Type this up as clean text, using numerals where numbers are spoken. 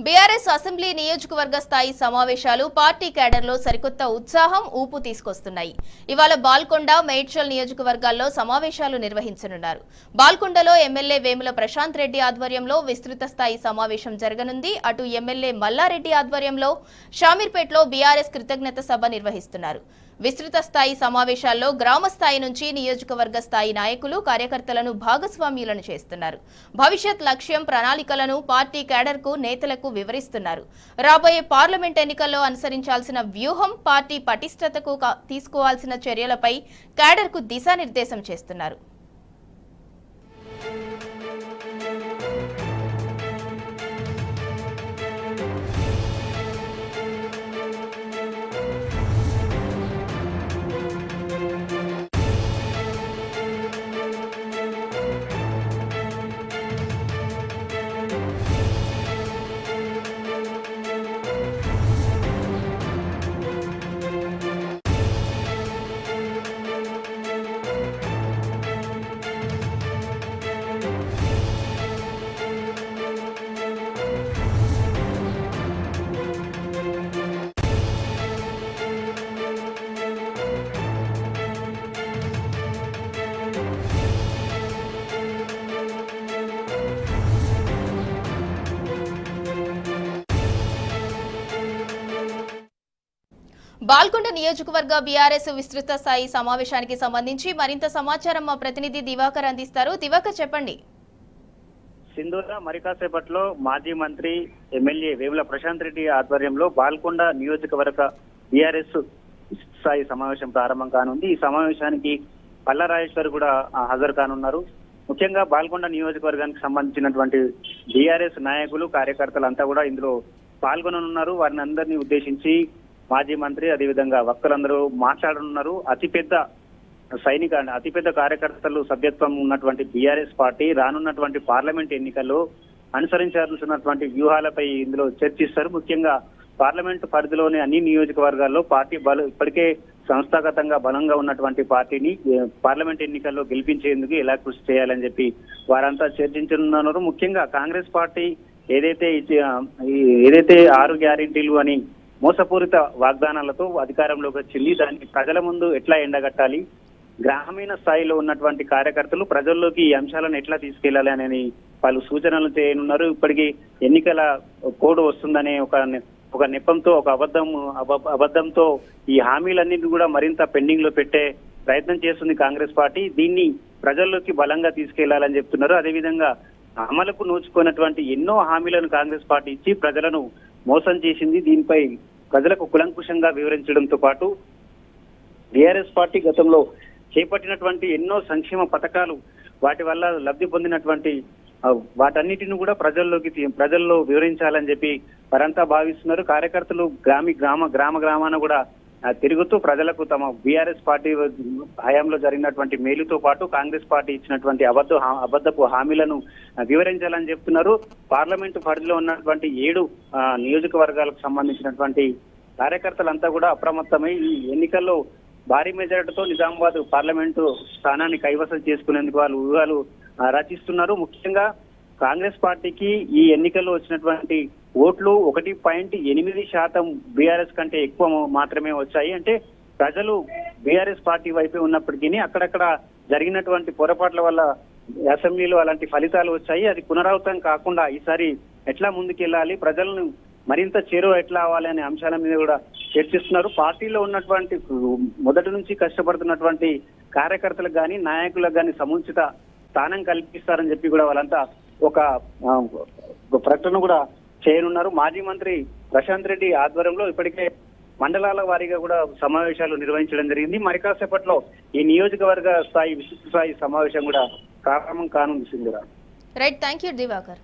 BRS assembly నియోజకవర్గ స్థాయి సమావేశాలు పార్టీ కేడర్లో సరికొత్త ఉత్సాహం ఊపు తీసుకొస్తున్నాయి. ఇవాళ బాల్కొండ, మేడ్చల్ నియోజకవర్గాల్లో సమావేశాలు నిర్వహించనున్నారు. బాల్కొండలో ఎమ్మెల్యే వేముల ప్రశాంత్ రెడ్డి ఆధ్వర్యంలో విస్తృత స్థాయి సమావేశం జరగనుంది. అటు ఎమ్మెల్యే మల్లారెడ్డి ఆధ్వర్యంలో షామీర్పేటలో బీఆర్ఎస్ కృతజ్ఞత సభ నిర్వహిస్తున్నారు. విస్తృత స్థాయి సమావేశాల్లో గ్రామ స్థాయి నుంచి నియోజకవర్గ స్థాయి నాయకులు, కార్యకర్తలను భాగస్వామ్యులను చేస్తున్నారు. భవిష్యత్ లక్ష్యం, ప్రణాళికలను పార్టీ కేడర్కు, నేతలకు వివరిస్తున్నారు. రాబోయే పార్లమెంట్ ఎన్నికల్లో అనుసరించాల్సిన వ్యూహం, పార్టీ పటిష్టతకు తీసుకోవాల్సిన చర్యలపై కేడర్కు దిశానిర్దేశం చేస్తున్నారు. బాల్కొండ నియోజకవర్గ బీఆర్ఎస్ విస్తృత స్థాయి సమావేశానికి సంబంధించి మరింత సమాచారం మా ప్రతినిధి దివాకర్ అందిస్తారు. దివాకర్, చెప్పండి. సింధూర మరికాసేపట్లో మాజీ మంత్రి ఎమ్మెల్యే వేముల ప్రశాంత్ రెడ్డి ఆధ్వర్యంలో బాల్కొండ నియోజకవర్గ బీఆర్ఎస్ స్థాయి సమావేశం ప్రారంభం కానుంది. ఈ సమావేశానికి పల్లరాజేశ్వర్ కూడా హాజరు కానున్నారు. ముఖ్యంగా బాల్కొండ నియోజకవర్గానికి సంబంధించినటువంటి బీఆర్ఎస్ నాయకులు, కార్యకర్తలు అంతా కూడా ఇందులో పాల్గొననున్నారు. వారిని అందరినీ ఉద్దేశించి మాజీ మంత్రి, అదేవిధంగా వక్తలందరూ మాట్లాడనున్నారు. అతిపెద్ద కార్యకర్తలు సభ్యత్వం ఉన్నటువంటి బీఆర్ఎస్ పార్టీ రానున్నటువంటి పార్లమెంట్ ఎన్నికల్లో అనుసరించాల్సినటువంటి వ్యూహాలపై ఇందులో చర్చిస్తారు. ముఖ్యంగా పార్లమెంట్ పరిధిలోని అన్ని నియోజకవర్గాల్లో పార్టీ ఇప్పటికే సంస్థాగతంగా బలంగా ఉన్నటువంటి పార్టీని పార్లమెంట్ ఎన్నికల్లో గెలిపించేందుకు ఎలా కృషి చేయాలని చెప్పి వారంతా చర్చించనున్నారు. ముఖ్యంగా కాంగ్రెస్ పార్టీ ఏదైతే 6 గ్యారెంటీలు అని మోసపూరిత వాగ్దానాలతో అధికారంలోకి వచ్చింది, దాన్ని ప్రజల ముందు ఎట్లా ఎండగట్టాలి, గ్రామీణ స్థాయిలో ఉన్నటువంటి కార్యకర్తలు ప్రజల్లోకి ఈ అంశాలను ఎట్లా తీసుకెళ్లాలి అని పలు సూచనలు చేయనున్నారు. ఇప్పటికీ ఎన్నికల కోడ్ వస్తుందనే ఒక నెపంతో, ఒక అబద్ధంతో ఈ హామీలన్నింటినీ కూడా మరింత పెండింగ్ లో పెట్టే ప్రయత్నం చేస్తుంది కాంగ్రెస్ పార్టీ. దీన్ని ప్రజల్లోకి బలంగా తీసుకెళ్లాలని చెప్తున్నారు. అదేవిధంగా అమలుకు నోచుకున్నటువంటి ఎన్నో హామీలను కాంగ్రెస్ పార్టీ ఇచ్చి ప్రజలను మోసం చేసింది. దీనిపై ప్రజలకు కులంకుశంగా వివరించడంతో పాటు బీఆర్ఎస్ పార్టీ గతంలో చేపట్టినటువంటి ఎన్నో సంక్షేమ పథకాలు, వాటి వల్ల లబ్ధి పొందినటువంటి వాటన్నిటిని కూడా ప్రజల్లో వివరించాలని చెప్పి వారంతా భావిస్తున్నారు. కార్యకర్తలు గ్రామాన కూడా తిరుగుతూ ప్రజలకు తమ బీఆర్ఎస్ పార్టీ హయాంలో జరిగినటువంటి మేలుతో పాటు కాంగ్రెస్ పార్టీ ఇచ్చినటువంటి అబద్ధపు హామీలను వివరించాలని చెప్తున్నారు. పార్లమెంటు పరిధిలో ఉన్నటువంటి 7 నియోజకవర్గాలకు సంబంధించినటువంటి కార్యకర్తలంతా కూడా అప్రమత్తమై ఈ ఎన్నికల్లో భారీ మెజారిటీతో నిజామాబాద్ పార్లమెంటు స్థానాన్ని కైవసం చేసుకునేందుకు వాళ్ళు వ్యూహాలు రచిస్తున్నారు. ముఖ్యంగా కాంగ్రెస్ పార్టీకి ఈ ఎన్నికల్లో వచ్చినటువంటి ఓట్లు 1.8% బీఆర్ఎస్ కంటే ఎక్కువ మాత్రమే వచ్చాయి. అంటే ప్రజలు బీఆర్ఎస్ పార్టీ వైపే ఉన్నప్పటికీ అక్కడక్కడ జరిగినటువంటి పొరపాట్ల వల్ల అసెంబ్లీలో అలాంటి ఫలితాలు వచ్చాయి. అది పునరావృతం కాకుండా ఈసారి ఎట్లా ముందుకెళ్లాలి, ప్రజలను మరింత చేరువ ఎట్లా అవ్వాలి అనే అంశాల మీద కూడా చర్చిస్తున్నారు. పార్టీలో ఉన్నటువంటి మొదటి నుంచి కష్టపడుతున్నటువంటి కార్యకర్తలకు కానీ, నాయకులకు కానీ సముచిత స్థానం కల్పిస్తారని చెప్పి కూడా వాళ్ళంతా ఒక ప్రకటన కూడా చేయనున్నారు. మాజీ మంత్రి ప్రశాంత్ రెడ్డి ఆధ్వర్యంలో ఇప్పటికే మండలాల వారీగా కూడా సమావేశాలు నిర్వహించడం జరిగింది. మరి కాసేపట్లో ఈ నియోజకవర్గ స్థాయి విస్తృత స్థాయి సమావేశం కూడా ప్రారంభం కానుంది. Sindhura. Right, thank you Diwakar.